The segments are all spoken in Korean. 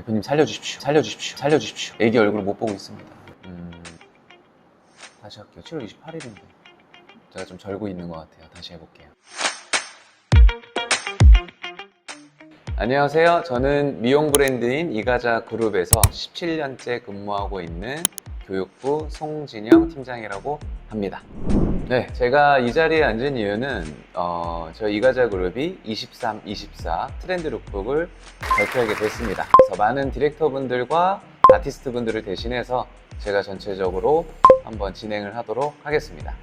대표님 살려주십시오. 살려주십시오. 살려주십시오. 애기 얼굴을 못 보고 있습니다. 다시 할게요. 7월 28일인데 제가 좀 절고 있는 것 같아요. 다시 해볼게요. 안녕하세요. 저는 미용 브랜드인 이가자 그룹에서 17년째 근무하고 있는 교육부 송진영 팀장이라고 합니다. 네, 제가 이 자리에 앉은 이유는 저희 이가자 그룹이 23, 24 트렌드 룩북을 발표하게 됐습니다. 그래서 많은 디렉터분들과 아티스트분들을 대신해서 제가 전체적으로 한번 진행을 하도록 하겠습니다.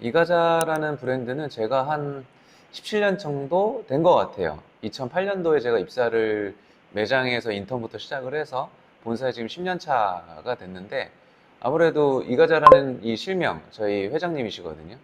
이가자라는 브랜드는 제가 한 17년 정도 된 것 같아요. 2008년도에 제가 입사를 매장에서 인턴부터 시작을 해서 본사에 지금 10년 차가 됐는데, 아무래도 이가자라는 이 실명 저희 회장님이시거든요.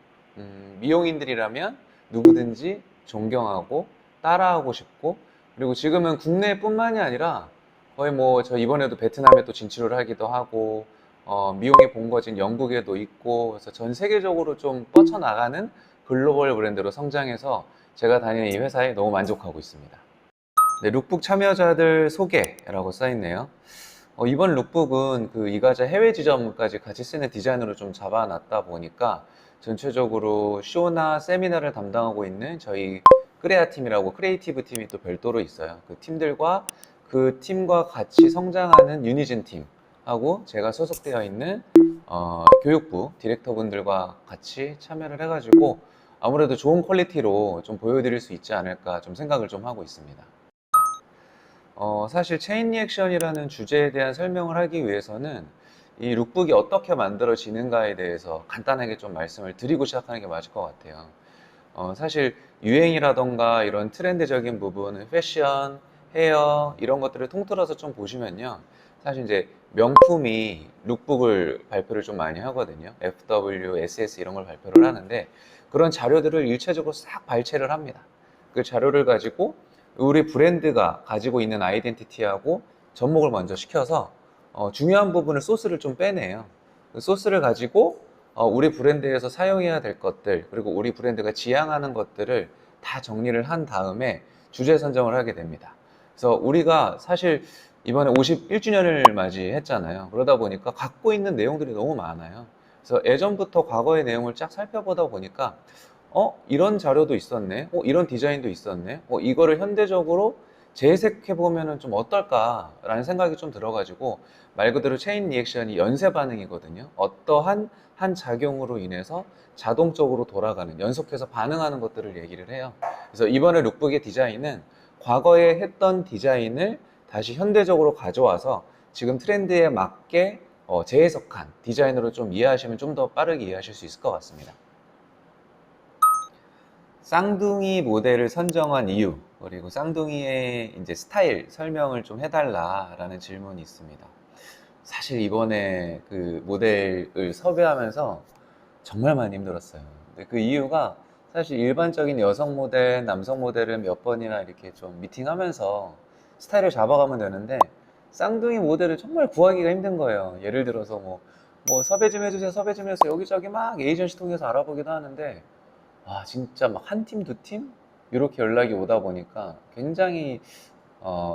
미용인들이라면 누구든지 존경하고 따라하고 싶고, 그리고 지금은 국내뿐만이 아니라 거의 뭐 저 이번에도 베트남에 또 진출을 하기도 하고, 미용의 본거진 영국에도 있고, 그래서 전 세계적으로 좀 뻗쳐나가는 글로벌 브랜드로 성장해서 제가 다니는 이 회사에 너무 만족하고 있습니다. 네, 룩북 참여자들 소개라고 써있네요. 이번 룩북은 그 이가자 해외 지점까지 같이 쓰는 디자인으로 좀 잡아놨다 보니까 전체적으로 쇼나 세미나를 담당하고 있는 저희 크레아 팀이라고 크리에이티브 팀이 또 별도로 있어요. 그 팀들과 그 팀과 같이 성장하는 유니즌 팀하고 제가 소속되어 있는 교육부 디렉터분들과 같이 참여를 해가지고 아무래도 좋은 퀄리티로 좀 보여드릴 수 있지 않을까 좀 생각을 좀 하고 있습니다. 사실 체인 리액션이라는 주제에 대한 설명을 하기 위해서는 이 룩북이 어떻게 만들어지는가에 대해서 간단하게 좀 말씀을 드리고 시작하는 게 맞을 것 같아요. 사실 유행이라던가 이런 트렌드적인 부분은 패션, 헤어 이런 것들을 통틀어서 좀 보시면요, 사실 이제 명품이 룩북을 발표를 좀 많이 하거든요. FW, SS 이런 걸 발표를 하는데, 그런 자료들을 일체적으로 싹 발췌를 합니다. 그 자료를 가지고 우리 브랜드가 가지고 있는 아이덴티티하고 접목을 먼저 시켜서 중요한 부분을 소스를 좀 빼내요. 그 소스를 가지고 우리 브랜드에서 사용해야 될 것들, 그리고 우리 브랜드가 지향하는 것들을 다 정리를 한 다음에 주제 선정을 하게 됩니다. 그래서 우리가 사실 이번에 51주년을 맞이했잖아요. 그러다 보니까 갖고 있는 내용들이 너무 많아요. 그래서 예전부터 과거의 내용을 쫙 살펴보다 보니까 이런 자료도 있었네, 이런 디자인도 있었네, 이거를 현대적으로 재해석해보면 좀 어떨까라는 생각이 좀 들어가지고, 말 그대로 체인 리액션이 연쇄 반응이거든요. 어떠한 한 작용으로 인해서 자동적으로 돌아가는, 연속해서 반응하는 것들을 얘기를 해요. 그래서 이번에 룩북의 디자인은 과거에 했던 디자인을 다시 현대적으로 가져와서 지금 트렌드에 맞게 재해석한 디자인으로 좀 이해하시면 좀 더 빠르게 이해하실 수 있을 것 같습니다. 쌍둥이 모델을 선정한 이유, 그리고 쌍둥이의 이제 스타일 설명을 좀 해달라라는 질문이 있습니다. 사실 이번에 그 모델을 섭외하면서 정말 많이 힘들었어요. 근데 그 이유가, 사실 일반적인 여성 모델, 남성 모델을 몇 번이나 이렇게 좀 미팅하면서 스타일을 잡아가면 되는데, 쌍둥이 모델을 정말 구하기가 힘든 거예요. 예를 들어서 뭐 섭외 좀 해주세요, 섭외 좀 해주세요. 여기저기 막 에이전시 통해서 알아보기도 하는데, 진짜 막 한 팀, 두 팀? 이렇게 연락이 오다 보니까 굉장히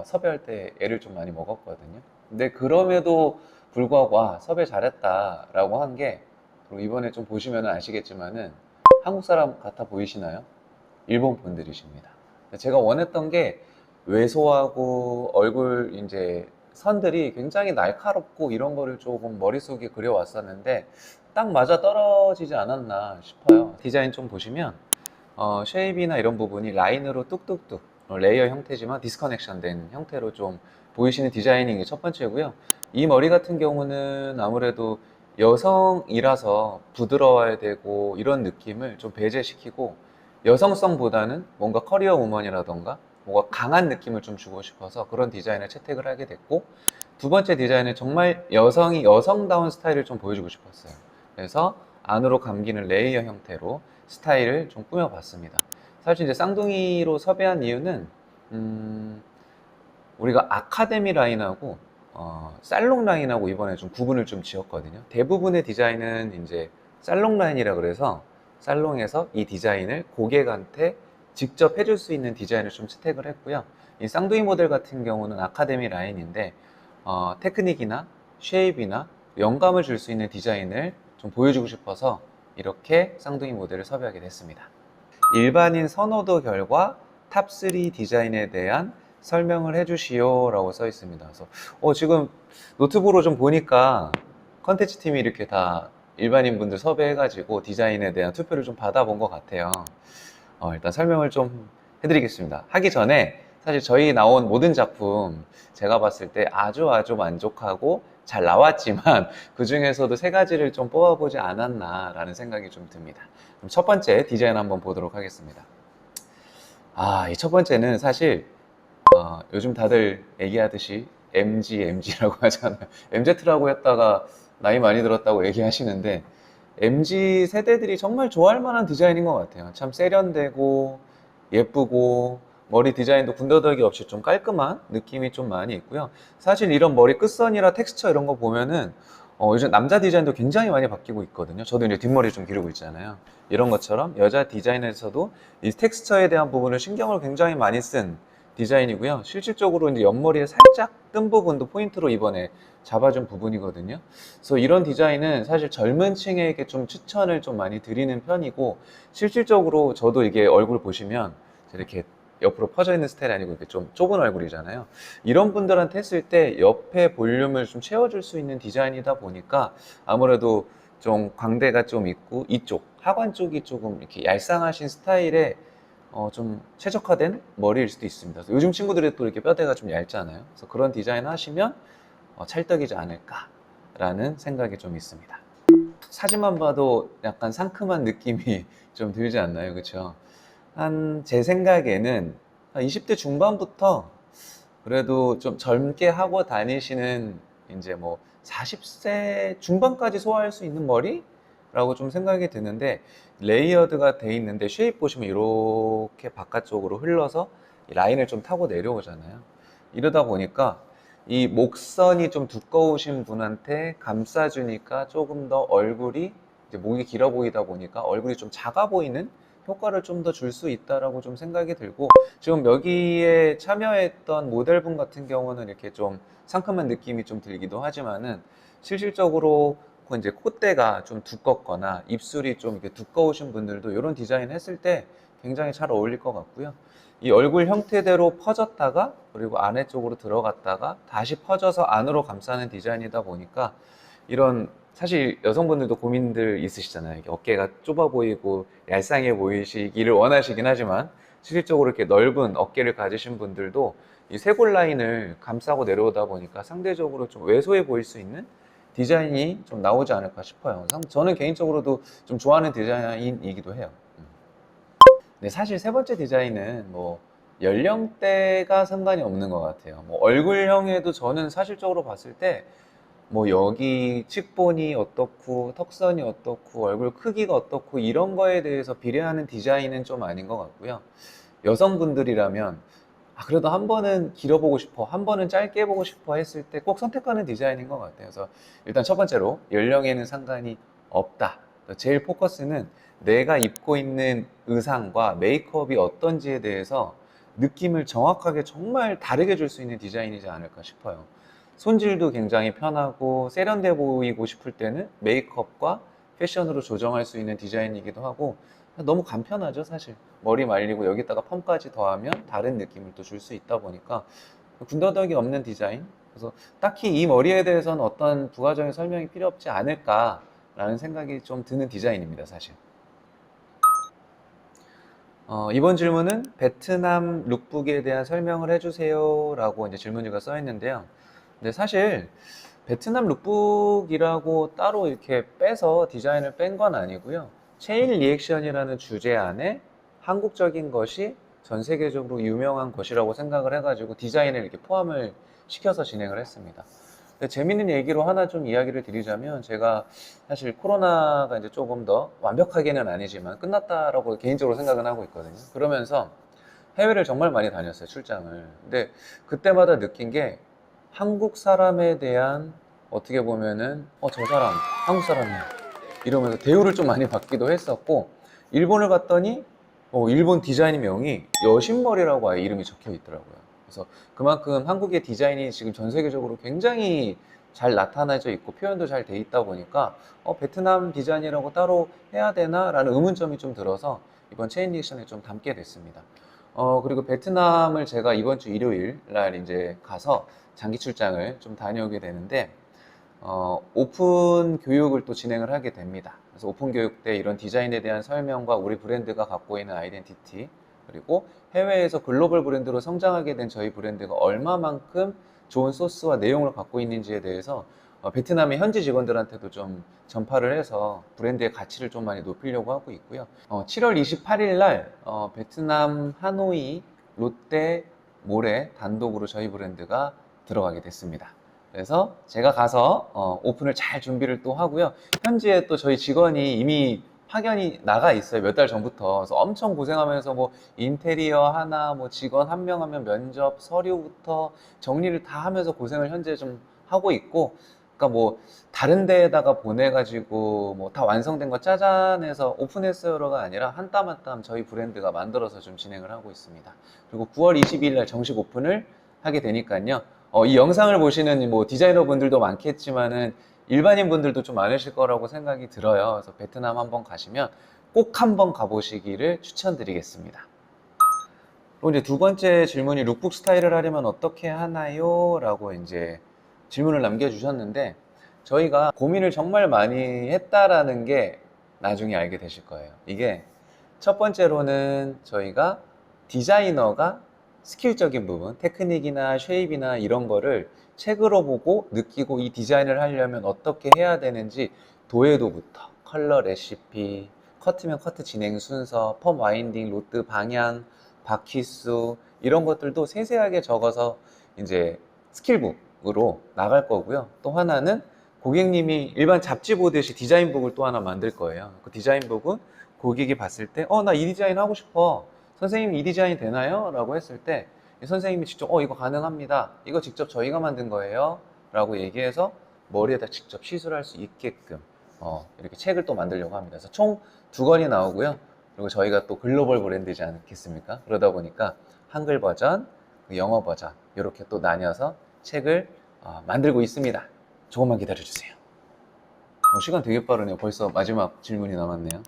섭외할 때 애를 좀 많이 먹었거든요. 근데 그럼에도 불구하고 섭외 잘했다라고 한 게, 그리고 이번에 좀 보시면 아시겠지만은 한국 사람 같아 보이시나요? 일본 분들이십니다. 제가 원했던 게 왜소하고 얼굴 이제 선들이 굉장히 날카롭고 이런 거를 조금 머릿속에 그려왔었는데 딱 맞아 떨어지지 않았나 싶어요. 디자인 좀 보시면 쉐입이나 이런 부분이 라인으로 뚝뚝뚝 레이어 형태지만 디스커넥션 된 형태로 좀 보이시는 디자이닝이 게 첫 번째고요. 이 머리 같은 경우는 아무래도 여성이라서 부드러워야 되고 이런 느낌을 좀 배제시키고, 여성성보다는 뭔가 커리어 우먼이라던가 뭔가 강한 느낌을 좀 주고 싶어서 그런 디자인을 채택을 하게 됐고, 두 번째 디자인은 정말 여성이 여성다운 스타일을 좀 보여주고 싶었어요. 그래서 안으로 감기는 레이어 형태로 스타일을 좀 꾸며봤습니다. 사실 이제 쌍둥이로 섭외한 이유는 우리가 아카데미 라인하고 살롱 라인하고 이번에 좀 구분을 좀 지었거든요. 대부분의 디자인은 이제 살롱 라인이라 그래서 살롱에서 이 디자인을 고객한테 직접 해줄 수 있는 디자인을 좀 채택을 했고요. 이 쌍둥이 모델 같은 경우는 아카데미 라인인데 테크닉이나 쉐입이나 영감을 줄 수 있는 디자인을 좀 보여주고 싶어서 이렇게 쌍둥이 모델을 섭외하게 됐습니다. 일반인 선호도 결과 탑3 디자인에 대한 설명을 해주시오 라고 써 있습니다. 그래서 지금 노트북으로 좀 보니까 컨텐츠 팀이 이렇게 다 일반인 분들 섭외해가지고 디자인에 대한 투표를 좀 받아본 것 같아요. 일단 설명을 좀 해드리겠습니다. 하기 전에 사실 저희 나온 모든 작품 제가 봤을 때 아주 만족하고 잘 나왔지만 그 중에서도 세 가지를 좀 뽑아보지 않았나 라는 생각이 좀 듭니다. 그럼 첫 번째 디자인 한번 보도록 하겠습니다. 이 첫 번째는 사실 요즘 다들 얘기하듯이 MG라고 하잖아요. MZ라고 했다가 나이 많이 들었다고 얘기하시는데 MZ 세대들이 정말 좋아할 만한 디자인인 것 같아요. 참 세련되고 예쁘고 머리 디자인도 군더더기 없이 좀 깔끔한 느낌이 좀 많이 있고요. 사실 이런 머리 끝선이나 텍스처 이런 거 보면은 요즘 남자 디자인도 굉장히 많이 바뀌고 있거든요. 저도 이제 뒷머리 좀 기르고 있잖아요. 이런 것처럼 여자 디자인에서도 이 텍스처에 대한 부분을 신경을 굉장히 많이 쓴 디자인이고요. 실질적으로 이제 옆머리에 살짝 뜬 부분도 포인트로 이번에 잡아준 부분이거든요. 그래서 이런 디자인은 사실 젊은 층에게 좀 추천을 좀 많이 드리는 편이고, 실질적으로 저도 이게 얼굴 보시면 이렇게 옆으로 퍼져 있는 스타일이 아니고 이렇게 좀 좁은 얼굴이잖아요. 이런 분들한테 했을 때 옆에 볼륨을 좀 채워줄 수 있는 디자인이다 보니까 아무래도 좀 광대가 좀 있고 이쪽 하관 쪽이 조금 이렇게 얄쌍하신 스타일의 좀 최적화된 머리일 수도 있습니다. 그래서 요즘 친구들이 또 이렇게 뼈대가 좀 얇잖아요. 그래서 그런 디자인 하시면 찰떡이지 않을까라는 생각이 좀 있습니다. 사진만 봐도 약간 상큼한 느낌이 좀 들지 않나요? 그렇죠? 제 생각에는 한 20대 중반부터 그래도 좀 젊게 하고 다니시는 이제 뭐 40세 중반까지 소화할 수 있는 머리라고 좀 생각이 드는데, 레이어드가 돼 있는데 쉐입 보시면 이렇게 바깥쪽으로 흘러서 라인을 좀 타고 내려오잖아요. 이러다 보니까 이 목선이 좀 두꺼우신 분한테 감싸주니까 조금 더 얼굴이 이제 목이 길어 보이다 보니까 얼굴이 좀 작아 보이는 효과를 좀 더 줄 수 있다라고 좀 생각이 들고, 지금 여기에 참여했던 모델분 같은 경우는 이렇게 좀 상큼한 느낌이 좀 들기도 하지만은 실질적으로 그 이제 콧대가 좀 두껍거나 입술이 좀 이렇게 두꺼우신 분들도 이런 디자인 했을 때 굉장히 잘 어울릴 것 같고요. 이 얼굴 형태대로 퍼졌다가 그리고 안에 쪽으로 들어갔다가 다시 퍼져서 안으로 감싸는 디자인이다 보니까, 이런 사실 여성분들도 고민들 있으시잖아요. 이게 어깨가 좁아 보이고 얄쌍해 보이시기를 원하시긴 하지만 실질적으로 이렇게 넓은 어깨를 가지신 분들도 이 쇄골 라인을 감싸고 내려오다 보니까 상대적으로 좀 왜소해 보일 수 있는 디자인이 좀 나오지 않을까 싶어요. 저는 개인적으로도 좀 좋아하는 디자인이기도 해요. 네, 사실 세 번째 디자인은 뭐 연령대가 상관이 없는 것 같아요. 뭐 얼굴형에도 저는 사실적으로 봤을 때 뭐 여기 측본이 어떻고 턱선이 어떻고 얼굴 크기가 어떻고 이런 거에 대해서 비례하는 디자인은 좀 아닌 것 같고요. 여성분들이라면 그래도 한 번은 길어보고 싶어, 한 번은 짧게 해보고 싶어 했을 때 꼭 선택하는 디자인인 것 같아요. 그래서 일단 첫 번째로 연령에는 상관이 없다. 제일 포커스는 내가 입고 있는 의상과 메이크업이 어떤지에 대해서 느낌을 정확하게 정말 다르게 줄 수 있는 디자인이지 않을까 싶어요. 손질도 굉장히 편하고 세련돼 보이고 싶을 때는 메이크업과 패션으로 조정할 수 있는 디자인이기도 하고, 너무 간편하죠 사실. 머리 말리고 여기다가 펌까지 더하면 다른 느낌을 또 줄 수 있다 보니까 군더더기 없는 디자인. 그래서 딱히 이 머리에 대해서는 어떤 부가적인 설명이 필요 없지 않을까라는 생각이 좀 드는 디자인입니다 사실. 이번 질문은 베트남 룩북에 대한 설명을 해주세요 라고 이제 질문지가 써 있는데요. 근데 사실 베트남 룩북이라고 따로 이렇게 빼서 디자인을 뺀 건 아니고요. 체인 리액션이라는 주제 안에 한국적인 것이 전 세계적으로 유명한 것이라고 생각을 해가지고 디자인을 이렇게 포함을 시켜서 진행을 했습니다. 근데 재밌는 얘기로 하나 좀 이야기를 드리자면, 제가 사실 코로나가 이제 조금 더 완벽하게는 아니지만 끝났다라고 개인적으로 생각은 하고 있거든요. 그러면서 해외를 정말 많이 다녔어요, 출장을. 근데 그때마다 느낀 게 한국 사람에 대한, 어떻게 보면은 저 사람 한국 사람이야 이러면서 대우를 좀 많이 받기도 했었고, 일본을 갔더니 일본 디자인 명이 여신머리라고 아예 이름이 적혀 있더라고요. 그래서 그만큼 한국의 디자인이 지금 전 세계적으로 굉장히 잘 나타나져 있고 표현도 잘 돼 있다 보니까 베트남 디자인이라고 따로 해야 되나? 라는 의문점이 좀 들어서 이번 체인 리액션에 좀 담게 됐습니다. 그리고 베트남을 제가 이번 주 일요일 날 이제 가서 장기 출장을 좀 다녀오게 되는데, 오픈 교육을 또 진행을 하게 됩니다. 그래서 오픈 교육 때 이런 디자인에 대한 설명과 우리 브랜드가 갖고 있는 아이덴티티, 그리고 해외에서 글로벌 브랜드로 성장하게 된 저희 브랜드가 얼마만큼 좋은 소스와 내용을 갖고 있는지에 대해서 베트남의 현지 직원들한테도 좀 전파를 해서 브랜드의 가치를 좀 많이 높이려고 하고 있고요. 7월 28일 날 베트남 하노이 롯데 몰에 단독으로 저희 브랜드가 들어가게 됐습니다. 그래서 제가 가서 오픈을 잘 준비를 또 하고요. 현지에 또 저희 직원이 이미 파견이 나가 있어요. 몇 달 전부터. 그래서 엄청 고생하면서 뭐 인테리어 하나, 뭐 직원 한 명 하면 면접, 서류부터 정리를 다 하면서 고생을 현재 좀 하고 있고, 그러니까 뭐 다른 데에다가 보내가지고 뭐 다 완성된 거 짜잔해서 오픈했어요가 아니라 한 땀 한 땀 저희 브랜드가 만들어서 좀 진행을 하고 있습니다. 그리고 9월 22일 날 정식 오픈을 하게 되니까요. 이 영상을 보시는 뭐 디자이너 분들도 많겠지만은 일반인 분들도 좀 많으실 거라고 생각이 들어요. 그래서 베트남 한번 가시면 꼭 한번 가보시기를 추천드리겠습니다. 그리고 이제 두 번째 질문이 룩북 스타일을 하려면 어떻게 하나요? 라고 이제 질문을 남겨주셨는데, 저희가 고민을 정말 많이 했다라는 게 나중에 알게 되실 거예요. 이게 첫 번째로는 저희가 디자이너가 스킬적인 부분, 테크닉이나 쉐입이나 이런 거를 책으로 보고 느끼고 이 디자인을 하려면 어떻게 해야 되는지 도해도부터 컬러 레시피, 커트면 커트 진행 순서, 펌 와인딩, 로드 방향, 바퀴수 이런 것들도 세세하게 적어서 이제 스킬북으로 나갈 거고요. 또 하나는 고객님이 일반 잡지 보듯이 디자인북을 또 하나 만들 거예요. 그 디자인북은 고객이 봤을 때 나 이 디자인 하고 싶어. 선생님 이 디자인 되나요? 라고 했을 때 선생님이 직접 이거 가능합니다. 이거 직접 저희가 만든 거예요. 라고 얘기해서 머리에다 직접 시술할 수 있게끔 이렇게 책을 또 만들려고 합니다. 그래서 총 2권이 나오고요. 그리고 저희가 또 글로벌 브랜드지 않겠습니까? 그러다 보니까 한글 버전, 영어 버전 이렇게 또 나뉘어서 책을 만들고 있습니다. 조금만 기다려주세요. 시간 되게 빠르네요. 벌써 마지막 질문이 남았네요.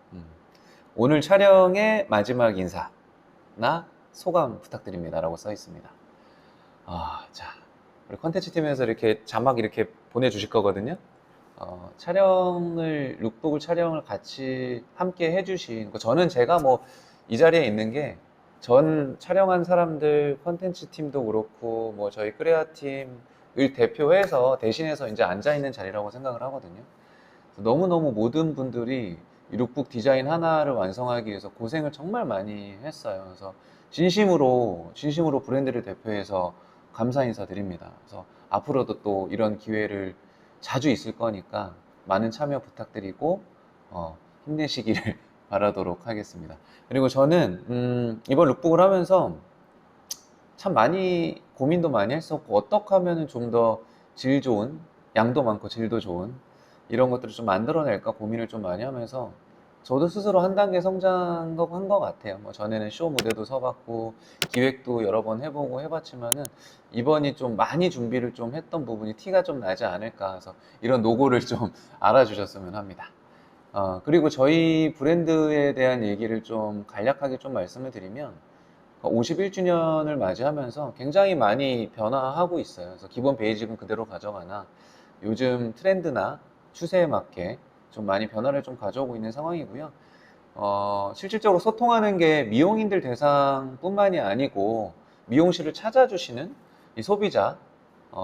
오늘 촬영의 마지막 인사나 소감 부탁드립니다. 라고 써 있습니다. 자, 우리 컨텐츠 팀에서 이렇게 자막 이렇게 보내주실 거거든요. 룩북을 촬영을 같이 함께 해주신, 저는 제가 뭐 이 자리에 있는 게 전 촬영한 사람들 컨텐츠 팀도 그렇고 뭐 저희 크레아 팀을 대표해서 대신해서 이제 앉아있는 자리라고 생각을 하거든요. 너무너무 모든 분들이 이 룩북 디자인 하나를 완성하기 위해서 고생을 정말 많이 했어요. 그래서 진심으로 브랜드를 대표해서 감사 인사드립니다. 그래서 앞으로도 또 이런 기회를 자주 있을 거니까 많은 참여 부탁드리고 힘내시기를 바라도록 하겠습니다. 그리고 저는 이번 룩북을 하면서 참 많이 고민도 많이 했었고, 어떻게 하면 좀 더 질 좋은, 양도 많고 질도 좋은 이런 것들을 좀 만들어낼까 고민을 좀 많이 하면서 저도 스스로 한 단계 성장한 것 같아요. 뭐 전에는 쇼 무대도 서봤고 기획도 여러 번 해보고 해봤지만은 이번이 좀 많이 준비를 좀 했던 부분이 티가 좀 나지 않을까 해서 이런 노고를 좀 알아주셨으면 합니다. 그리고 저희 브랜드에 대한 얘기를 좀 간략하게 좀 말씀을 드리면 51주년을 맞이하면서 굉장히 많이 변화하고 있어요. 그래서 기본 베이직은 그대로 가져가나 요즘 트렌드나 추세에 맞게 좀 많이 변화를 좀 가져오고 있는 상황이고요. 실질적으로 소통하는 게 미용인들 대상뿐만이 아니고 미용실을 찾아주시는 이 소비자,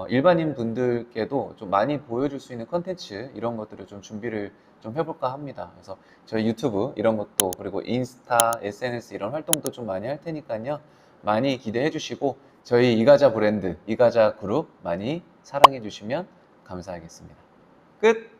일반인 분들께도 좀 많이 보여줄 수 있는 컨텐츠 이런 것들을 좀 준비를 좀 해볼까 합니다. 그래서 저희 유튜브 이런 것도 그리고 인스타, SNS 이런 활동도 좀 많이 할 테니까요. 많이 기대해 주시고 저희 이가자 브랜드, 이가자 그룹 많이 사랑해 주시면 감사하겠습니다. 끝!